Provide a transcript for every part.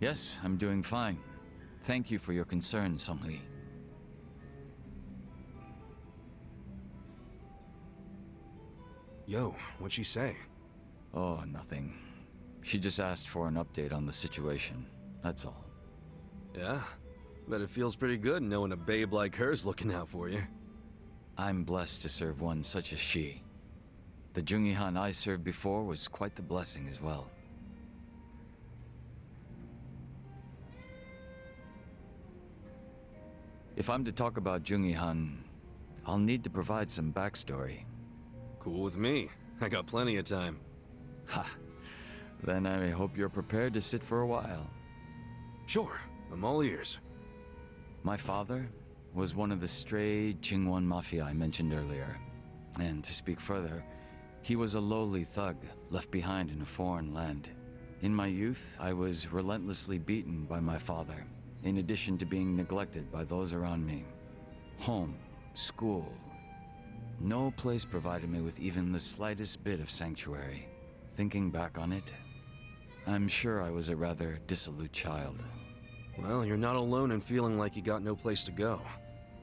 Yes, I'm doing fine. Thank you for your concern, Songhui. Yo, what'd she say? Oh, nothing. She just asked for an update on the situation. That's all. Yeah? Bet it feels pretty good knowing a babe like her's looking out for you. I'm blessed to serve one such as she. The Jungihan I served before was quite the blessing as well. If I'm to talk about Jungihan, I'll need to provide some backstory. Cool with me. I got plenty of time. Ha! Then I hope you're prepared to sit for a while. Sure, I'm all ears. My father was one of the stray Qingwan Mafia I mentioned earlier. And to speak further, he was a lowly thug left behind in a foreign land. In my youth, I was relentlessly beaten by my father, in addition to being neglected by those around me. Home, school, no place provided me with even the slightest bit of sanctuary. Thinking back on it, I'm sure I was a rather dissolute child. Well, you're not alone in feeling like you got no place to go.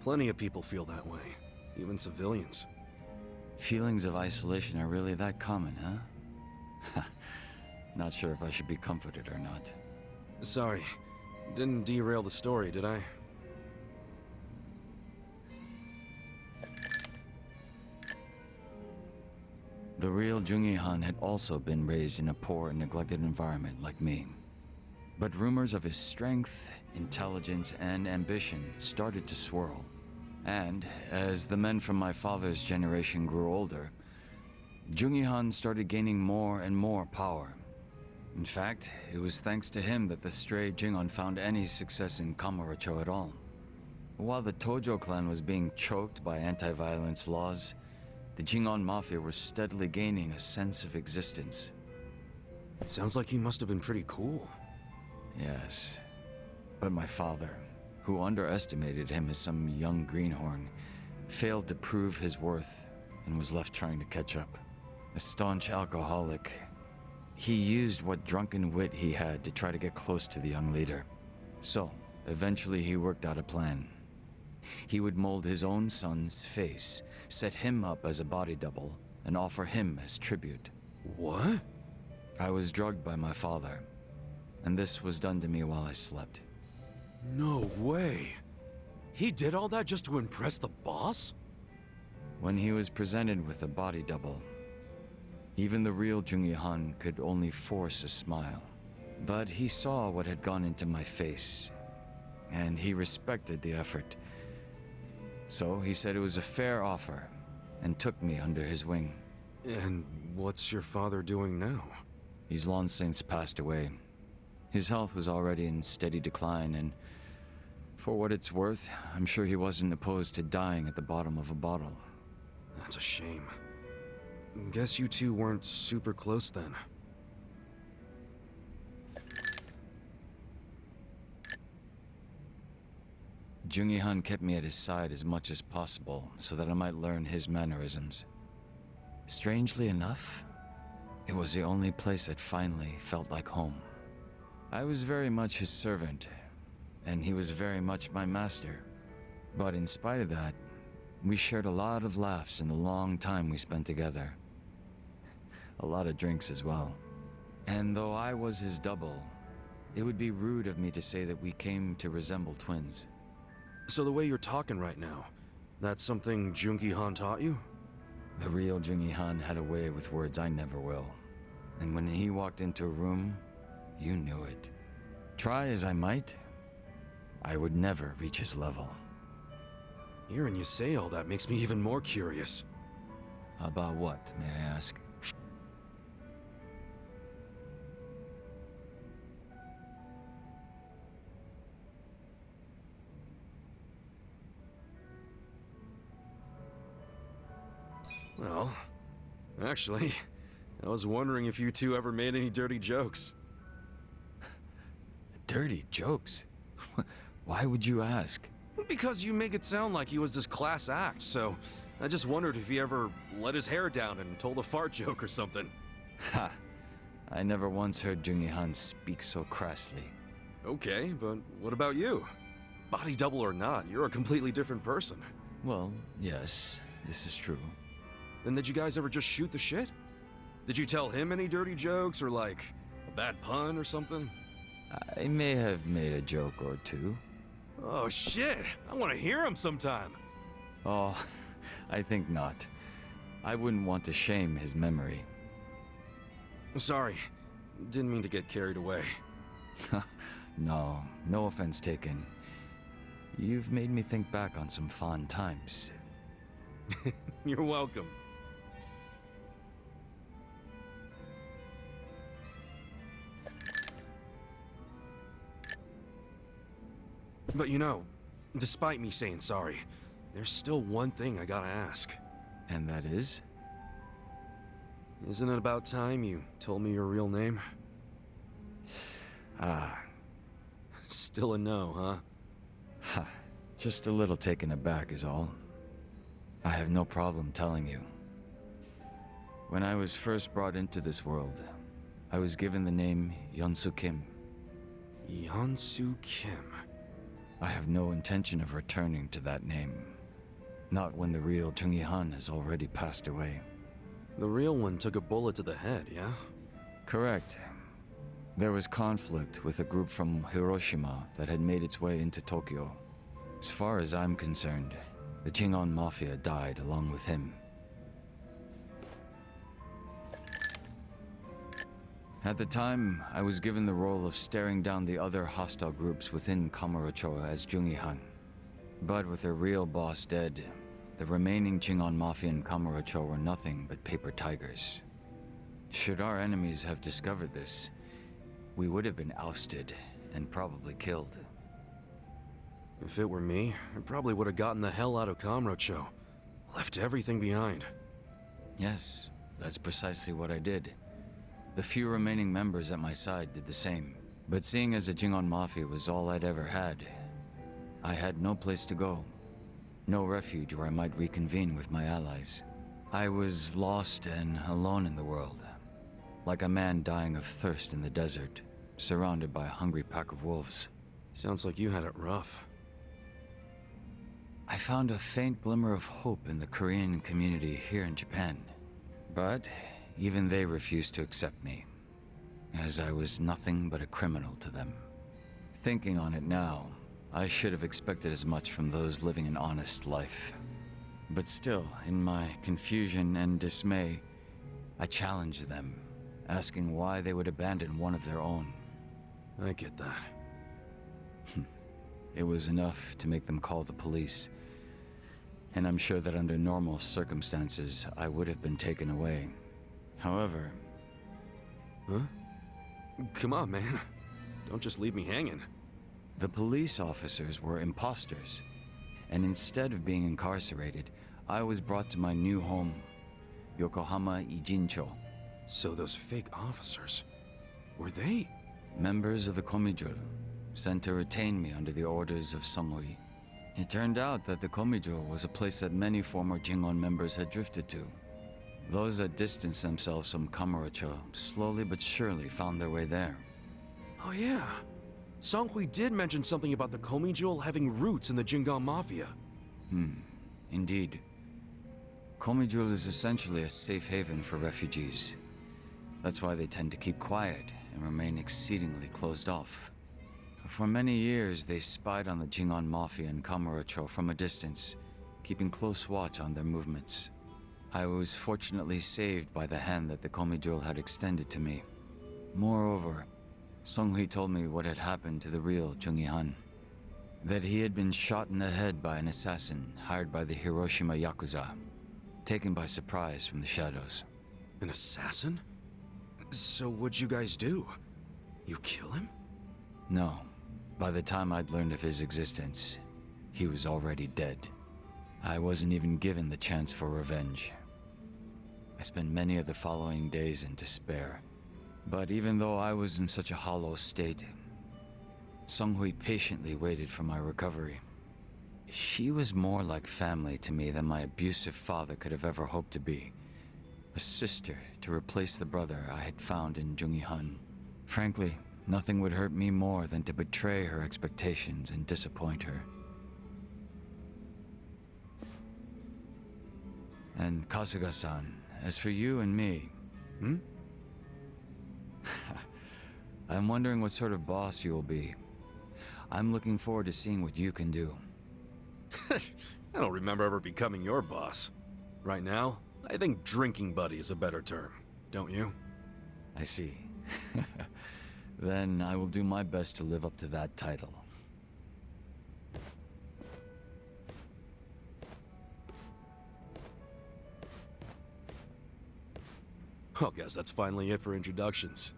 Plenty of people feel that way, even civilians. Feelings of isolation are really that common, huh? Not sure if I should be comforted or not. Sorry, didn't derail the story, did I? The real Jungihan had also been raised in a poor and neglected environment like me. But rumors of his strength, intelligence, and ambition started to swirl. And as the men from my father's generation grew older, Jungihan started gaining more and more power. In fact, it was thanks to him that the stray Jingon found any success in Kamurocho at all. While the Tojo clan was being choked by anti-violence laws, the Jingon Mafia were steadily gaining a sense of existence. Sounds like he must have been pretty cool. Yes, but my father, who underestimated him as some young greenhorn, failed to prove his worth and was left trying to catch up. A staunch alcoholic, he used what drunken wit he had to try to get close to the young leader. So, eventually he worked out a plan. He would mold his own son's face, set him up as a body double, and offer him as tribute. What? I was drugged by my father, and this was done to me while I slept. No way. He did all that just to impress the boss? When he was presented with a body double, even the real Jungihan could only force a smile. But he saw what had gone into my face, and he respected the effort. So he said it was a fair offer, and took me under his wing. And what's your father doing now? He's long since passed away. His health was already in steady decline, and for what it's worth, I'm sure he wasn't opposed to dying at the bottom of a bottle. That's a shame. Guess you two weren't super close then. Jungihan kept me at his side as much as possible so that I might learn his mannerisms. Strangely enough, it was the only place that finally felt like home. I was very much his servant, and he was very much my master. But in spite of that, we shared a lot of laughs in the long time we spent together. A lot of drinks as well. And though I was his double, it would be rude of me to say that we came to resemble twins. So the way you're talking right now, that's something Jungihan taught you? The real Jungihan had a way with words I never will. And when he walked into a room, you knew it. Try as I might, I would never reach his level. Hearing you say all that makes me even more curious. About what, may I ask? Well, actually, I was wondering if you two ever made any dirty jokes. Dirty jokes? Why would you ask? Because you make it sound like he was this class act, so I just wondered if he ever let his hair down and told a fart joke or something. Ha! I never once heard Jungihan speak so crassly. Okay, but what about you? Body double or not, you're a completely different person. Well, yes, this is true. Then did you guys ever just shoot the shit? Did you tell him any dirty jokes or like a bad pun or something? I may have made a joke or two. Oh shit, I want to hear him sometime. Oh, I think not. I wouldn't want to shame his memory. Sorry, didn't mean to get carried away. No offense taken. You've made me think back on some fond times. You're welcome. But you know, despite me saying sorry, there's still one thing I gotta ask. And that is? Isn't it about time you told me your real name? Ah. Still a no, huh? Ha. Just a little taken aback is all. I have no problem telling you. When I was first brought into this world, I was given the name Yeonsu Kim. Yeonsu Kim. I have no intention of returning to that name. Not when the real Jungi Han has already passed away. The real one took a bullet to the head, yeah? Correct. There was conflict with a group from Hiroshima that had made its way into Tokyo. As far as I'm concerned, the Jingon Mafia died along with him. At the time, I was given the role of staring down the other hostile groups within Kamurocho as Jungi Han. But with their real boss dead, the remaining Jingon Mafia in Kamurocho were nothing but paper tigers. Should our enemies have discovered this, we would have been ousted and probably killed. If it were me, I probably would have gotten the hell out of Kamurocho. Left everything behind. Yes, that's precisely what I did. The few remaining members at my side did the same. But seeing as the Jingon Mafia was all I'd ever had, I had no place to go. No refuge where I might reconvene with my allies. I was lost and alone in the world. Like a man dying of thirst in the desert, surrounded by a hungry pack of wolves. Sounds like you had it rough. I found a faint glimmer of hope in the Korean community here in Japan. But even they refused to accept me, as I was nothing but a criminal to them. Thinking on it now, I should have expected as much from those living an honest life. But still, in my confusion and dismay, I challenged them, asking why they would abandon one of their own. I get that. It was enough to make them call the police. And I'm sure that under normal circumstances, I would have been taken away. However... Huh? Come on, man. Don't just leave me hanging. The police officers were imposters. And instead of being incarcerated, I was brought to my new home, Yokohama Ijincho. So those fake officers, were they? Members of the Komijul, sent to retain me under the orders of Songhui. It turned out that the Komijul was a place that many former Jingon members had drifted to. Those that distanced themselves from Kamurocho slowly but surely found their way there. Oh yeah. Songhui did mention something about the Komijul having roots in the Jingon Mafia. Indeed. Komijul is essentially a safe haven for refugees. That's why they tend to keep quiet and remain exceedingly closed off. For many years, they spied on the Jingon Mafia in Kamurocho from a distance, keeping close watch on their movements. I was fortunately saved by the hand that the Komijul had extended to me. Moreover, Songhui told me what had happened to the real Jungi Han. That he had been shot in the head by an assassin hired by the Hiroshima Yakuza, taken by surprise from the shadows. An assassin? So what'd you guys do? You kill him? No. By the time I'd learned of his existence, he was already dead. I wasn't even given the chance for revenge. I spent many of the following days in despair. But even though I was in such a hollow state, Songhui patiently waited for my recovery. She was more like family to me than my abusive father could have ever hoped to be. A sister to replace the brother I had found in Jungi Han. Frankly, Nothing would hurt me more than to betray her expectations and disappoint her. And Kasuga-san, as for you and me... I'm wondering what sort of boss you will be. I'm looking forward to seeing what you can do. I don't remember ever becoming your boss. Right now, I think drinking buddy is a better term, don't you? I see. Then I will do my best to live up to that title. Oh, guess that's finally it for introductions.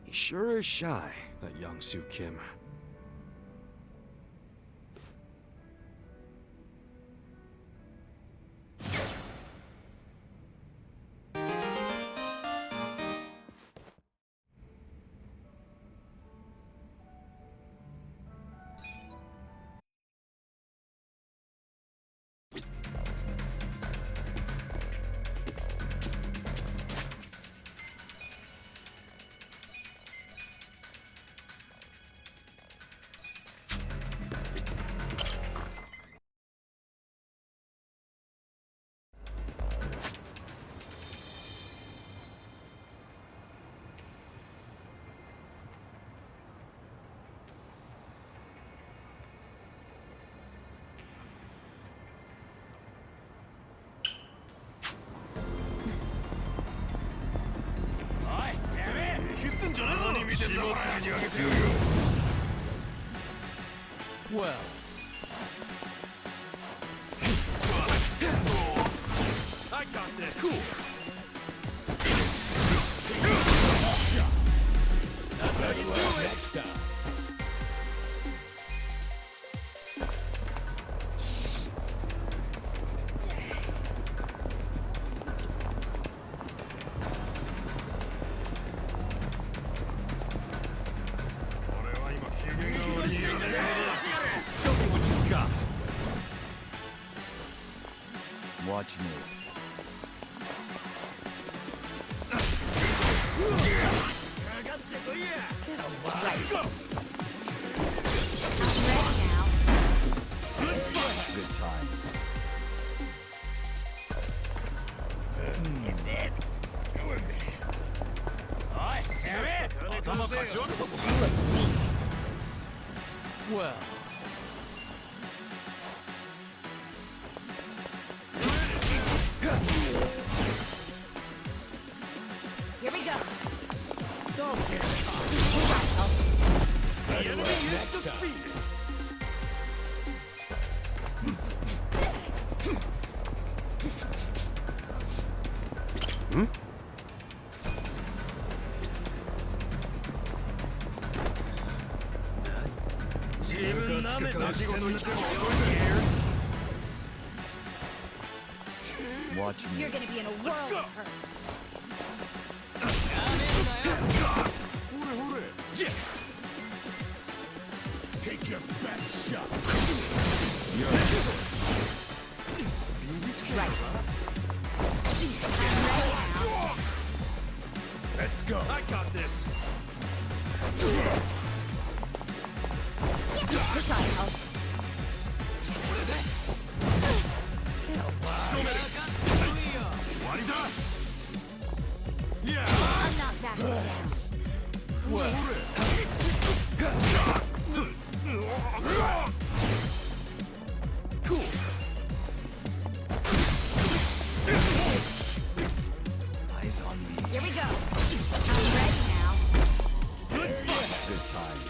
He sure is shy, that young Soo Kim. Do yours. Well... I got this! Cool! Next time. Show me what you got. Watch me. Good times. Well... Here we go. Don't get the enemy is defeated. Watch me. You're gonna be in a world of hurt. Take your best shot. Right. Let's go. I got this. This ought to help. I'm not backing down. Cool. Eyes on me. Here we go. I'm ready now. Good times.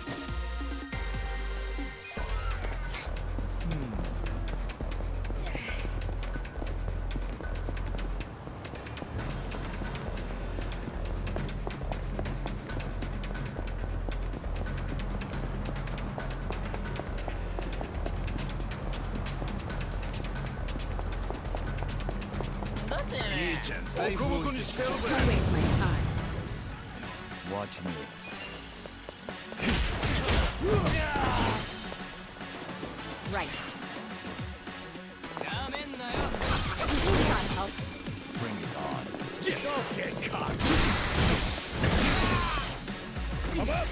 Don't waste my time. Watch me. Right. Come Can't help. Bring it on. Don't get caught. Come up.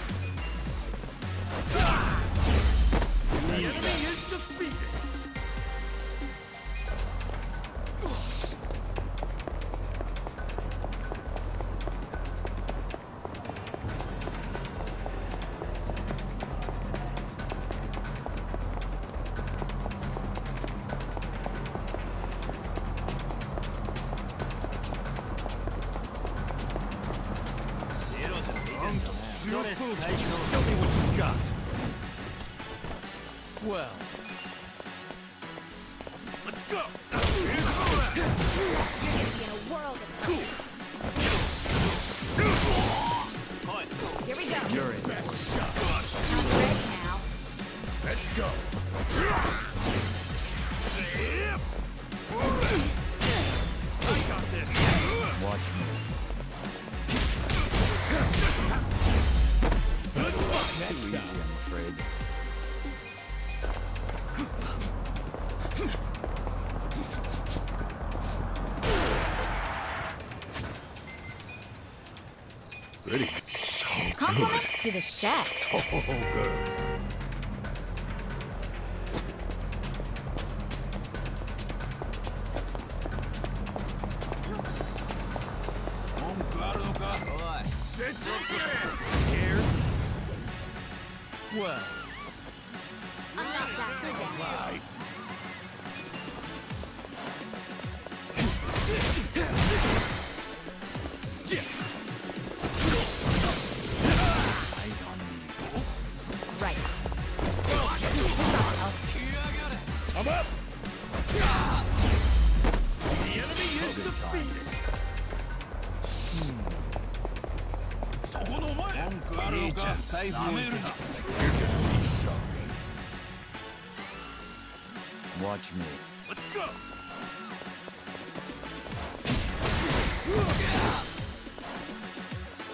Show me what you got. Well, Let's go. You're gonna be in a world of pain. Here we go. you're in. I'm ready now. Let's go. I got this. Watch me. Too easy, I'm afraid. Ready. Compliments to the chef. Oh, good. Scared? Well, I'm not backing down. eyes on me. Right. I'm up. The enemy is defeated. You're gonna be sorry. Watch me. Let's go.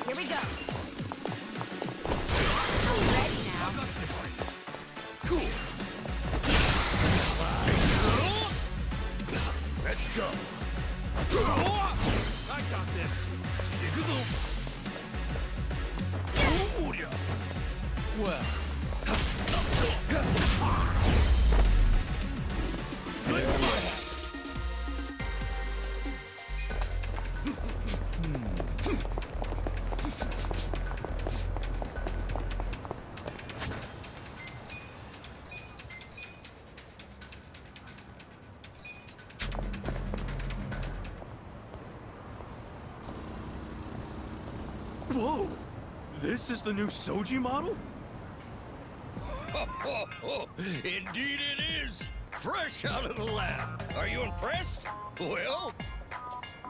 Here we go. I'm ready now. Cool. Let's go. I got this. Well, Whoa! This is the new Soji model? Indeed it is! Fresh out of the lab. Are you impressed? Well,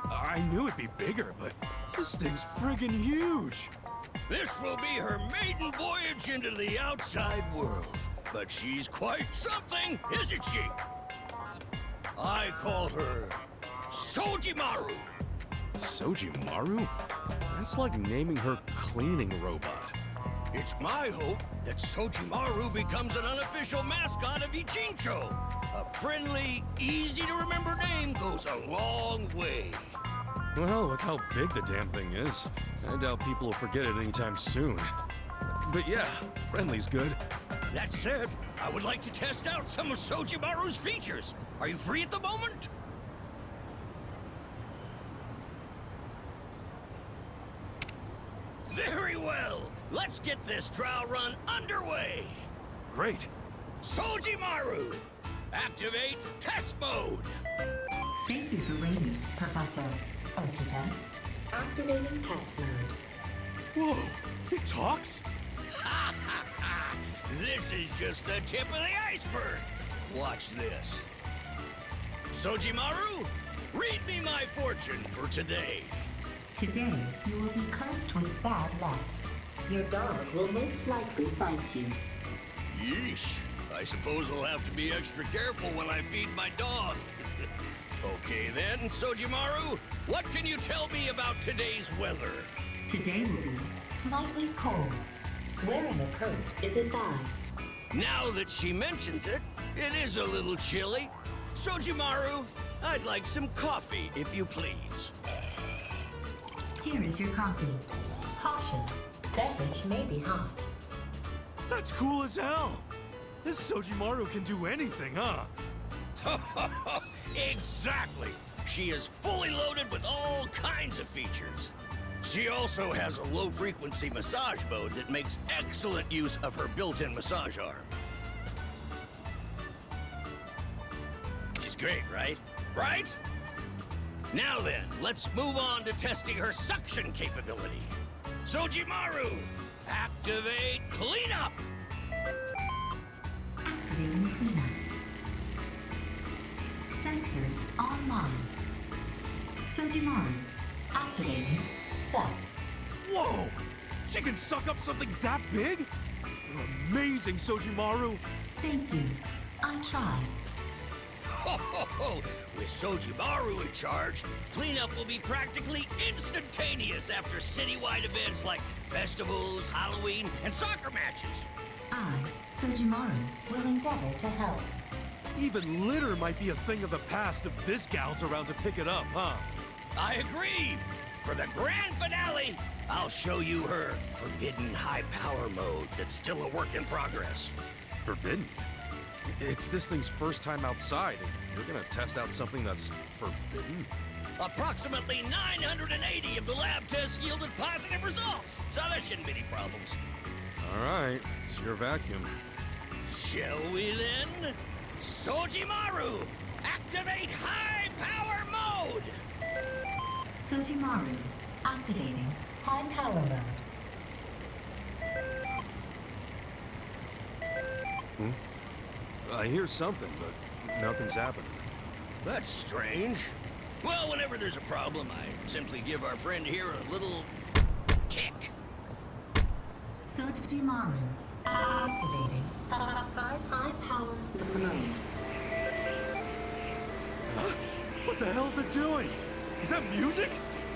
I knew it'd be bigger, but this thing's friggin' huge. this will be her maiden voyage into the outside world. But she's quite something, isn't she? I call her Sojimaru. Sojimaru? That's like naming her cleaning robot. It's my hope that Sojimaru becomes an unofficial mascot of Ichincho. A friendly, easy-to-remember name goes a long way. Well, with how big the damn thing is, I doubt people will forget it anytime soon. But yeah, friendly's good. That said, I would like to test out some of Sojimaru's features. Are you free at the moment? Very well. Let's get this trial run underway. Great. Sojimaru, activate test mode. Thank you for waiting, Professor Okita. Activating test mode. Whoa, it talks? This is just the tip of the iceberg. Watch this. Sojimaru, read me my fortune for today. Today, you will be cursed with bad luck. Your dog will most likely bite you. Yeesh. I suppose I'll have to be extra careful when I feed my dog. Okay then, Sojimaru, what can you tell me about today's weather? Today will be slightly cold. Wearing a coat is advised. Now that she mentions it, it is a little chilly. Sojimaru, I'd like some coffee, if you please. Here is your coffee. Caution, beverage may be hot. That's cool as hell. This Sojimaru can do anything, huh? Exactly. She is fully loaded with all kinds of features. She also has a low-frequency massage mode that makes excellent use of her built-in massage arm. She's great, right? Right? Now then, let's move on to testing her suction capability. Sojimaru, Activate cleanup! Activating cleanup. Sensors online. Sojimaru. Activating cell. Whoa! She can suck up something that big? You're amazing, Sojimaru! Thank you. I tried. Ho, ho, ho! With Sojimaru in charge, cleanup will be practically instantaneous after citywide events like festivals, Halloween, and soccer matches. I, Sojimaru, will endeavor to help. Even litter might be a thing of the past if this gal's around to pick it up, huh? I agree! For the grand finale, I'll show you her forbidden high-power mode that's still a work in progress. Forbidden? It's this thing's first time outside, and you're gonna test out something that's forbidden? Approximately 980 of the lab tests yielded positive results, so there shouldn't be any problems. Alright, it's your vacuum. Shall we then? Sojimaru, activate high-power mode! Sojimaru. Activating high power mode. I hear something, but nothing's happening. That's strange. Well, whenever there's a problem, I simply give our friend here a little kick. Sojimaru. Activating high power mode. What the hell's it doing? Is that music?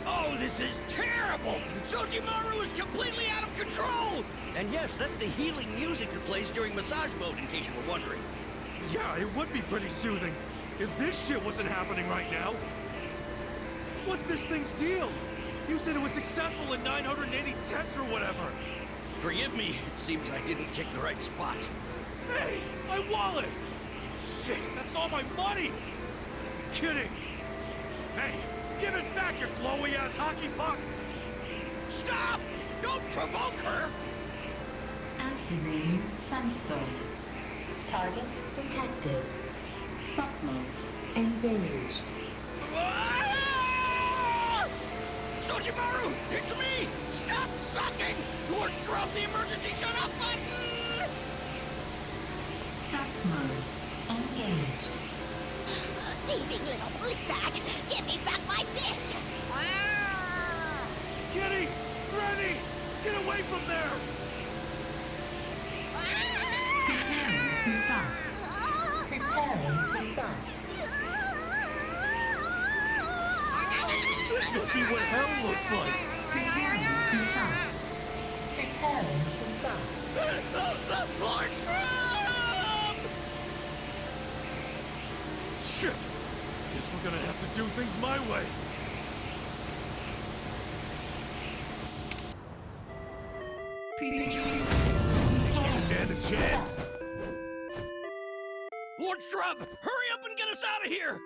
Oh, this is terrible! Sojimaru is completely out of control! And yes, that's the healing music that plays during massage mode, in case you were wondering. Yeah, it would be pretty soothing if this shit wasn't happening right now. What's this thing's deal? You said it was successful in 980 tests or whatever. Forgive me, it seems I didn't kick the right spot. Hey, my wallet! Shit, that's all my money! You're kidding! Hey, give it back, you glowy-ass hockey puck! Stop! Don't provoke her! Activating sensors. Target detected. Suck mode engaged. Ah! Sojimaru, it's me! Stop sucking! Lord Shrub, the emergency shut-off button! Suck mode engaged. Thieving little fleabag! Give me back my fish! Kitty! Granny! Get away from there! Preparing to suck. Preparing to suck. This must be what hell looks like! Preparing to suck. Preparing to suck. Lord Shrub! Shit! Guess we're gonna have to do things my way. Stand a chance. Lord Shrub, hurry up and get us out of here!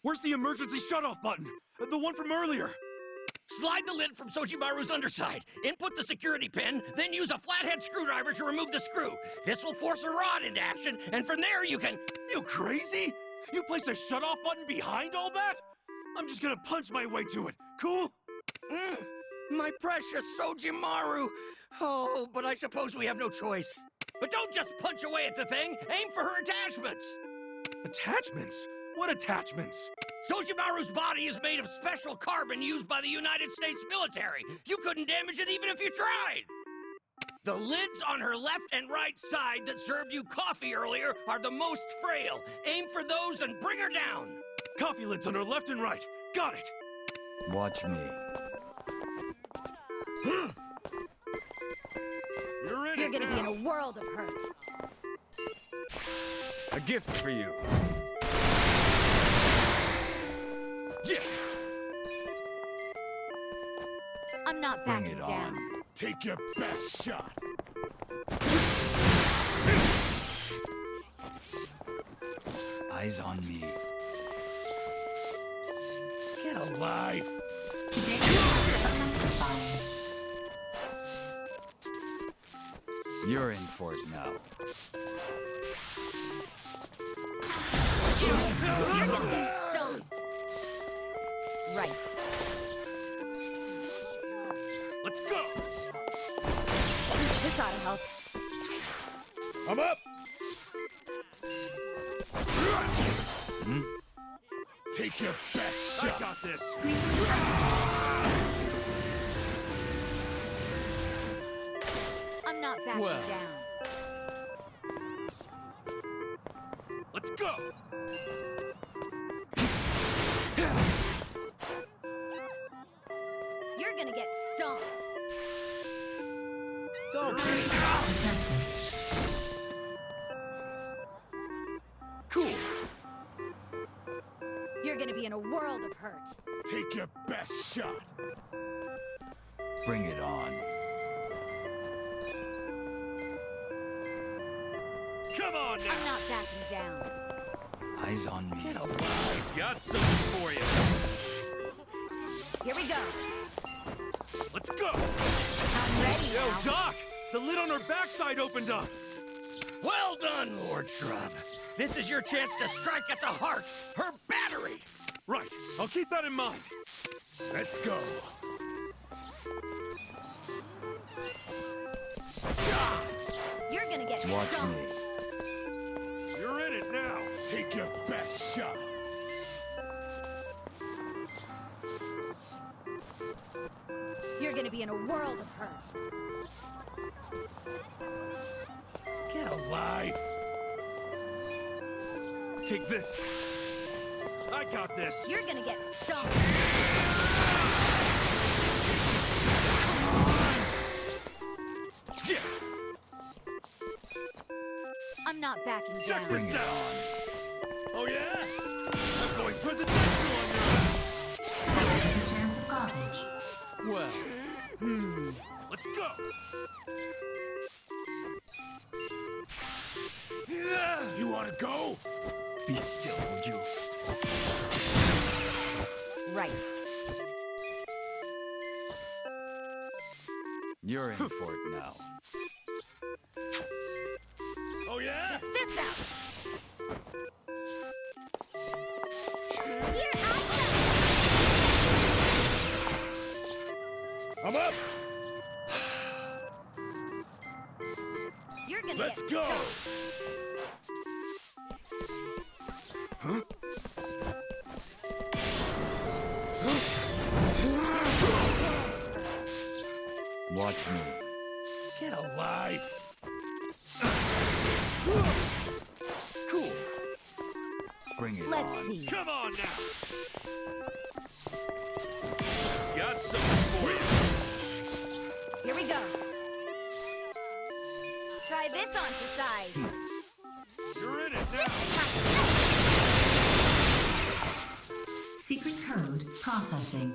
Where's the emergency shut-off button? The one from earlier. Slide the lid from Sojimaru's underside. Input the security pin, then use a flathead screwdriver to remove the screw. This will force a rod into action, and from there you can... You crazy? You placed a shut-off button behind all that? I'm just gonna punch my way to it. Cool? My precious Sojimaru. Oh, but I suppose we have no choice. But don't just punch away at the thing. Aim for her attachments. Attachments? What attachments? Sojimaru's body is made of special carbon used by the United States military. You couldn't damage it even if you tried. The lids on her left and right side that served you coffee earlier are the most frail. Aim for those and bring her down. Coffee lids on her left and right. Got it. Watch me. You're in You're it gonna be now. in a world of hurt. A gift for you. Yeah. I'm not Bring backing it down. on. Take your best shot. Eyes on me. Get alive. You're in for it now. You're gonna be stoned. Right. Let's go. I'm up! Take your best shot! I got this! I'm not backing Well. down. Let's go! You're gonna get stomped. Don't Cool! You're gonna be in a world of hurt. Take your best shot! Bring it on. Come on I'm now! not backing down. Eyes on me. Got something for you. Here we go. Let's go! I'm ready Yo, now. Doc! The lid on her backside opened up! Well done, Lord Shrub. This is your chance to strike at the heart, her battery! Right, I'll keep that in mind. Let's go. You're gonna get Watch stomped. me. You're in it now. Take your best shot. You're gonna be in a world of hurt. Get alive. Take this. I got this. You're gonna get stomped. Yeah. I'm not backing Check down. this out. Oh yeah? I'm going presidential on your ass. The chance of garbage. Well. Let's go. You wanna go? Be still, would you? Right. You're in for it now. Oh yeah? This out. Here I I'm up! come. You're gonna Let's get go! stomped. Watch me. Get alive. Cool. Bring it Let's on. see. Come on now. Got something for you. Here we go. Try this on for size. You're in it now. Secret code processing.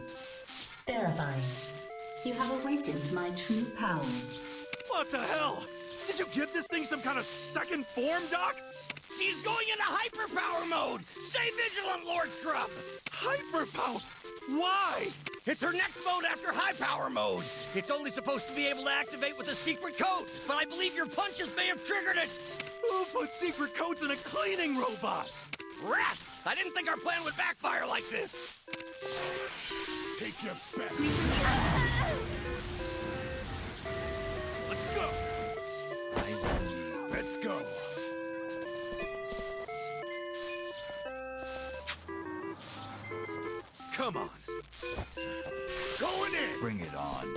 Verifying. You have awakened my true power. What the hell? Did you give this thing some kind of second form, Doc? She's going into hyperpower mode! Stay vigilant, Lord Shrub! Hyperpower? Why? It's her next mode after high power mode. It's only supposed to be able to activate with a secret code, but I believe your punches may have triggered it. Who put secret codes in a cleaning robot? Rats! I didn't think our plan would backfire like this. Take your best. Let's go. Eyes on me. Let's go. Come on. Going in. Bring it on.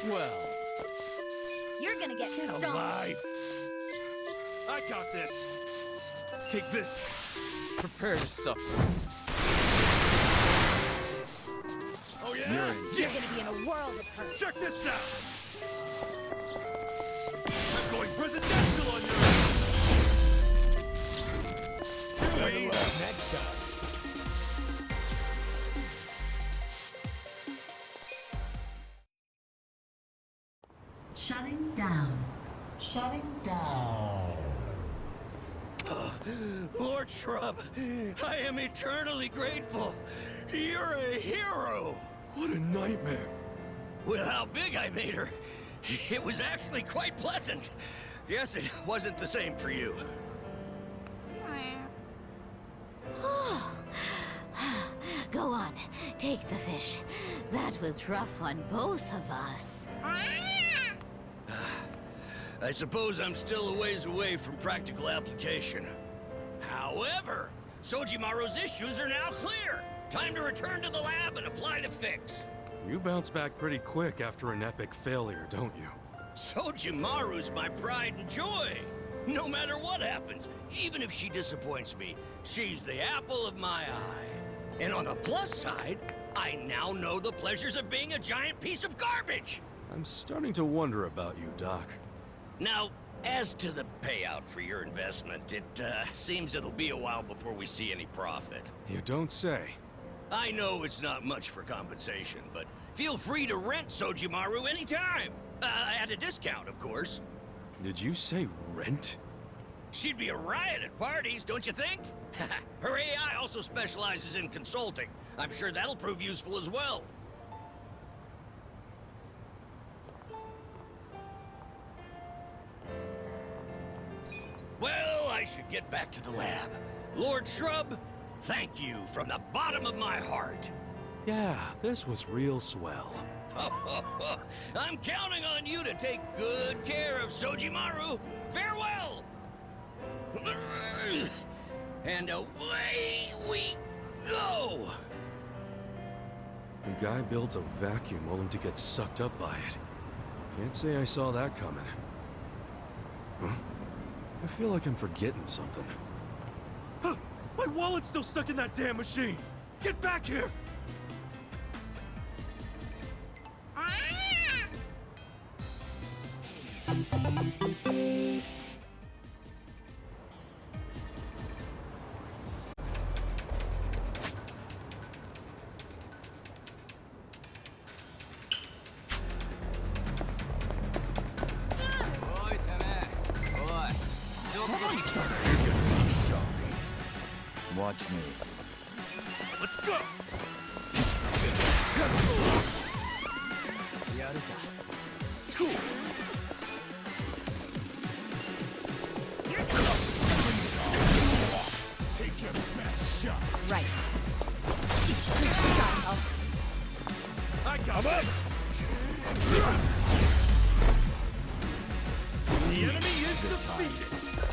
Well, You're gonna get Get stomped. alive. I got this. Take this. Prepare to suffer. Oh yeah? You're in. You're gonna be in a world of hurt. Check this out. I'm going presidential on your ass. Better luck next time. Shutting down. Shutting down. Lord Shrub, I am eternally grateful. You're a hero. What a nightmare. With how big I made her, it was actually quite pleasant. Yes, it wasn't the same for you. Go on, take the fish. That was rough on both of us. I suppose I'm still a ways away from practical application. However, Sojimaru's issues are now clear. Time to return to the lab and apply the fix. You bounce back pretty quick after an epic failure, don't you? Sojimaru's my pride and joy. No matter what happens, even if she disappoints me, she's the apple of my eye. And on the plus side, I now know the pleasures of being a giant piece of garbage. I'm starting to wonder about you, Doc. Now, as to the payout for your investment, it seems it'll be a while before we see any profit. You don't say. I know it's not much for compensation, but feel free to rent Sojimaru anytime. At a discount, of course. Did you say rent? She'd be a riot at parties, don't you think? Her AI also specializes in consulting. I'm sure that'll prove useful as well. Well, I should get back to the lab. Lord Shrub, thank you from the bottom of my heart. Yeah, this was real swell. I'm counting on you to take good care of Sojimaru. Farewell! And away we go! The guy builds a vacuum willing to get sucked up by it. Can't say I saw that coming. Huh? I feel like I'm forgetting something. Huh, my wallet's still stuck in that damn machine! Get back here! Watch me. Let's go! Cool! Take your best shot. Right. I got this! The enemy is defeated!